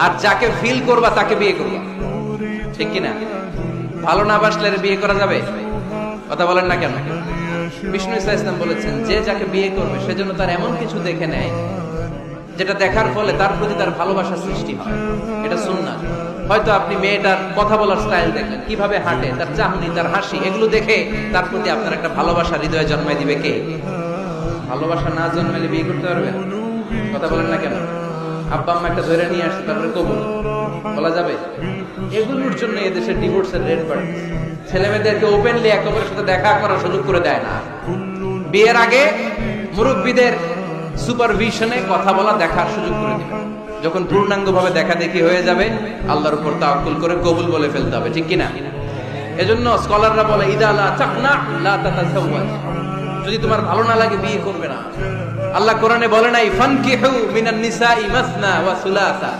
আর যাকে ফিল করবা তাকে বিয়ে করবা, ঠিক কিনা? ভালো না বাসলে বিয়ে করা যাবে? কথা বলেন না কেন? বিষ্ণু ইসা ইসলাম বলেছেন, যে যাকে বিয়ে করবে সেজন্য তার এমন কিছু দেখে নেয় যেটা দেখার ফলে তার প্রতি তার ভালোবাসা সৃষ্টি হয়। এটা সুন্নাত। হয়তো আপনি মেয়েটার কথা বলার স্টাইল দেখলেন, কিভাবে হাঁটে, তার চাহনি, তার হাসি, এগুলো দেখে তার প্রতি আপনার একটা ভালোবাসা হৃদয়ে জন্মায় দিবে কে? ভালোবাসা না জন্মালে বিয়ে করতে পারবেন? কথা বলেন না কেন? আব্বা আম্মা একটা ধরে নিয়ে আসছে, তারপরে কবুল বলা যাবে? এগুলোর জন্য এদেশে ডিভোর্সের রেট বাড়ে। ছেলে মেয়েদেরকে ওপেনলি একেবারে সাথে দেখা করার সুযোগ করে দেয় না। বিয়ের আগে মুরব্বীদের সুপারভিশনে কথা বলা, দেখার সুযোগ করে দিবে। যখন পূর্ণাঙ্গভাবে দেখা দেখি হয়ে যাবে, আল্লাহর উপর তাওয়াক্কুল করে কবুল বলে ফেলতে হবে, ঠিক কিনা? এজন্য স্কলাররা বলে, ইদা লা চাকনা লা তাতাযাওয়াজ, যদি তোমার ভালো না লাগে বিয়ে করবে না। আল্লাহ কোরআনে বলে নাই, ফানকিহু মিনান নিসাই মাসনা ওয়া সুলাসা,